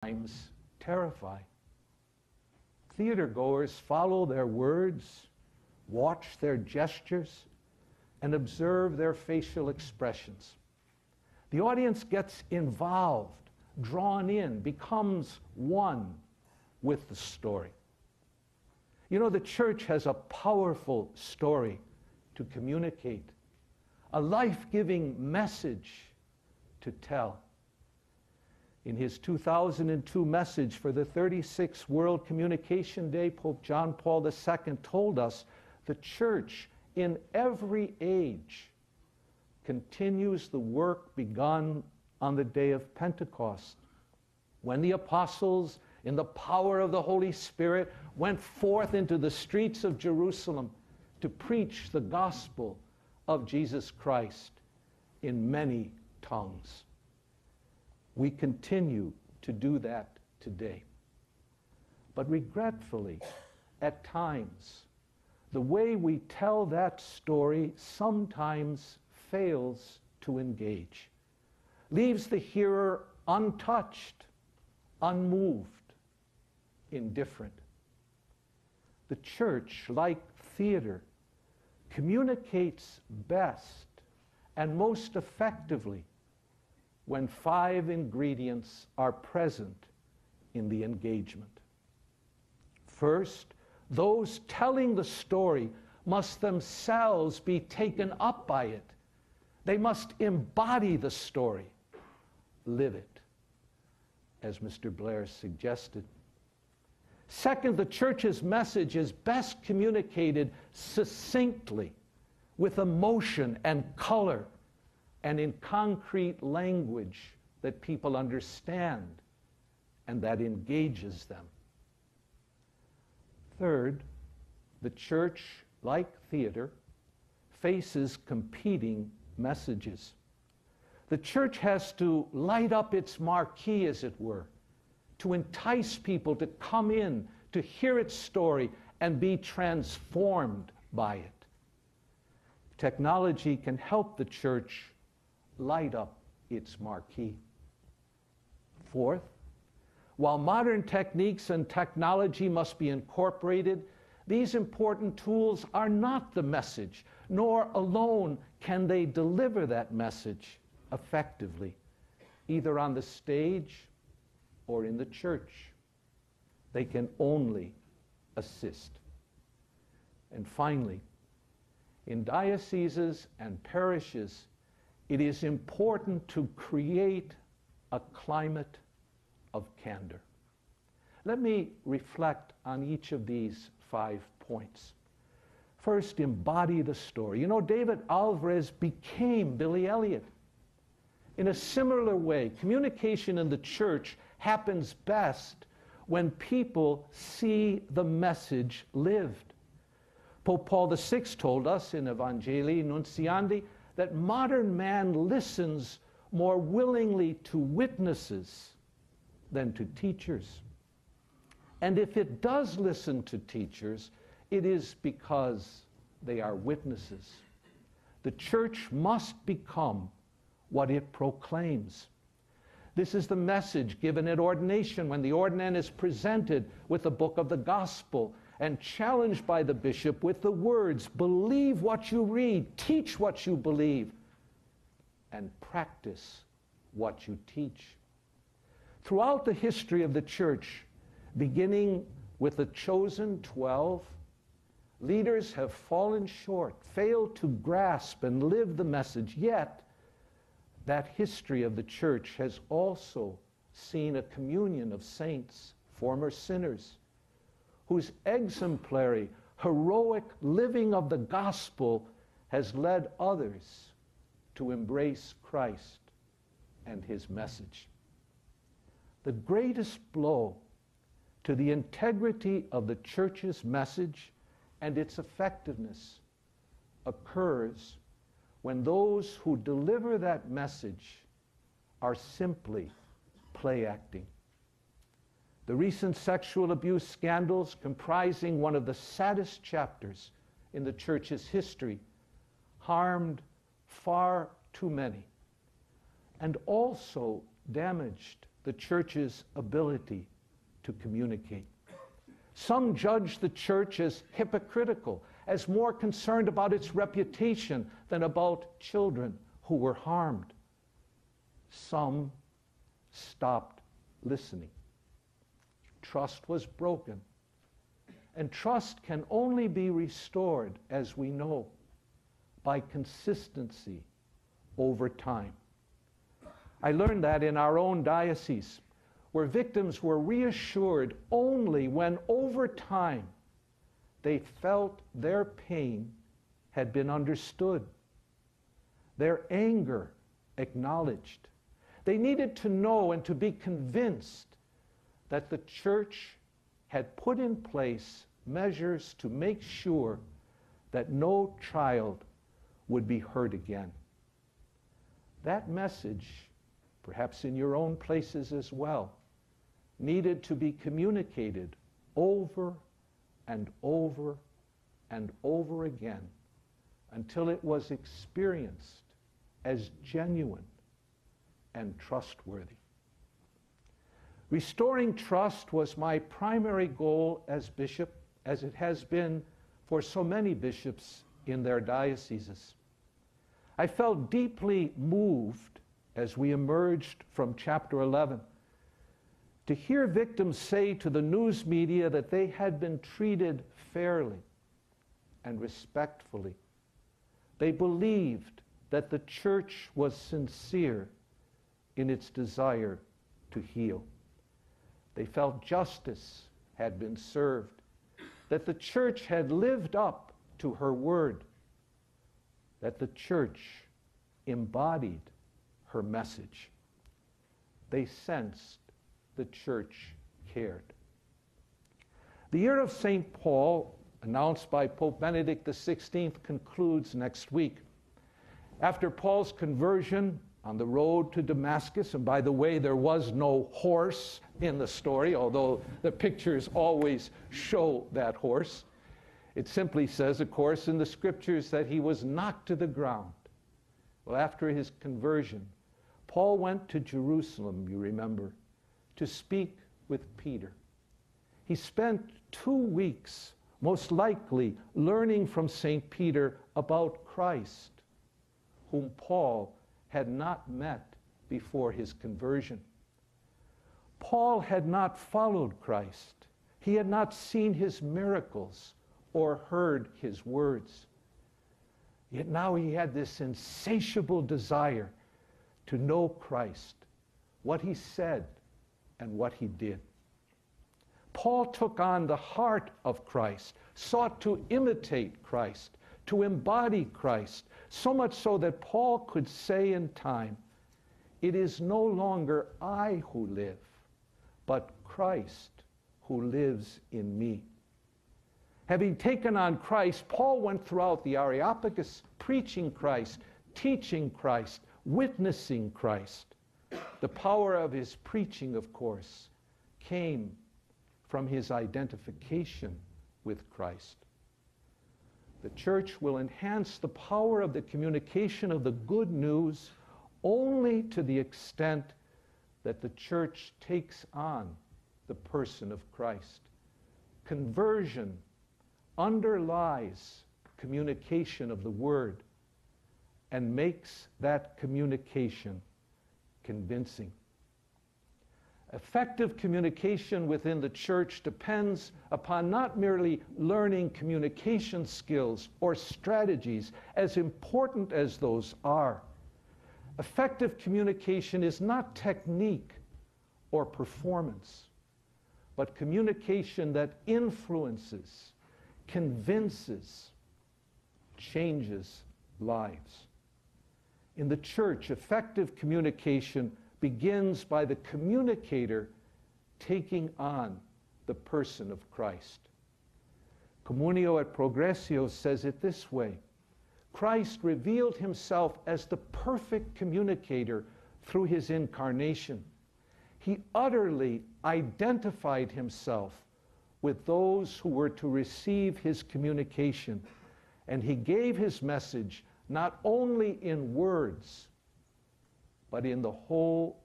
sometimes terrify. Theatergoers follow their words, watch their gestures, and observe their facial expressions. The audience gets involved, drawn in, becomes one with the story. You know, the church has a powerful story to communicate, a life-giving message to tell. In his 2002 message for the 36th World Communication Day, Pope John Paul II told us the church in every age continues the work begun on the day of Pentecost, when the apostles, in the power of the Holy Spirit, went forth into the streets of Jerusalem to preach the gospel of Jesus Christ in many tongues. We continue to do that today. But regretfully, at times, the way we tell that story sometimes fails to engage, leaves the hearer untouched, unmoved, indifferent. The church, like theater, communicates best and most effectively when 5 ingredients are present in the engagement. First, those telling the story must themselves be taken up by it. They must embody the story, live it, as Mr. Blair suggested. Second, the church's message is best communicated succinctly, with emotion and color, and in concrete language that people understand and that engages them. Third, the church, like theater, faces competing messages. The church has to light up its marquee, as it were, to entice people to come in, to hear its story, and be transformed by it. Technology can help the church light up its marquee. Fourth, while modern techniques and technology must be incorporated, these important tools are not the message, nor alone can they deliver that message effectively, either on the stage or in the church. They can only assist. And finally, in dioceses and parishes, it is important to create a climate of candor. Let me reflect on each of these 5 points. First, embody the story. You know, David Alvarez became Billy Elliot. In a similar way, communication in the church happens best when people see the message lived. Pope Paul VI told us in Evangelii Nuntiandi that modern man listens more willingly to witnesses than to teachers. And if it does listen to teachers, it is because they are witnesses. The church must become what it proclaims. This is the message given at ordination when the ordinand is presented with the book of the gospel and challenged by the bishop with the words, "Believe what you read, teach what you believe, and practice what you teach." Throughout the history of the church, beginning with the chosen 12, leaders have fallen short, failed to grasp and live the message. Yet, that history of the church has also seen a communion of saints, former sinners, whose exemplary, heroic living of the gospel has led others to embrace Christ and his message. The greatest blow to the integrity of the church's message and its effectiveness occurs when those who deliver that message are simply play acting. The recent sexual abuse scandals, comprising one of the saddest chapters in the church's history, harmed far too many and also damaged the church's ability to communicate. Some judge the church as hypocritical, as more concerned about its reputation than about children who were harmed. Some stopped listening. Trust was broken. And trust can only be restored, as we know, by consistency over time. I learned that in our own diocese, where victims were reassured only when over time they felt their pain had been understood, their anger acknowledged. They needed to know and to be convinced that the church had put in place measures to make sure that no child would be hurt again. That message, perhaps in your own places as well, needed to be communicated over and over and over again until it was experienced as genuine and trustworthy. Restoring trust was my primary goal as bishop, as it has been for so many bishops in their dioceses. I felt deeply moved as we emerged from chapter 11 to hear victims say to the news media that they had been treated fairly and respectfully. They believed that the church was sincere in its desire to heal. They felt justice had been served, that the church had lived up to her word, that the church embodied her message. They sensed the church cared. The year of St. Paul, announced by Pope Benedict XVI, concludes next week. After Paul's conversion on the road to Damascus, and by the way, there was no horse in the story, although the pictures always show that horse. It simply says, of course, in the scriptures that he was knocked to the ground. Well, after his conversion, Paul went to Jerusalem, you remember, to speak with Peter. He spent 2 weeks, most likely, learning from St. Peter about Christ, whom Paul had not met before his conversion. Paul had not followed Christ. He had not seen his miracles or heard his words. Yet now he had this insatiable desire to know Christ, what he said and what he did. Paul took on the heart of Christ, sought to imitate Christ, to embody Christ, so much so that Paul could say in time, "It is no longer I who live, but Christ who lives in me." Having taken on Christ, Paul went throughout the Areopagus, preaching Christ, teaching Christ, witnessing Christ. The power of his preaching, of course, came from his identification with Christ. The church will enhance the power of the communication of the good news only to the extent that the church takes on the person of Christ. Conversion underlies communication of the word and makes that communication convincing. Effective communication within the church depends upon not merely learning communication skills or strategies, as important as those are. Effective communication is not technique or performance, but communication that influences, convinces, changes lives. In the church, effective communication begins by the communicator taking on the person of Christ. Communio et Progressio says it this way: Christ revealed himself as the perfect communicator through his incarnation. He utterly identified himself with those who were to receive his communication, and he gave his message not only in words, but in the whole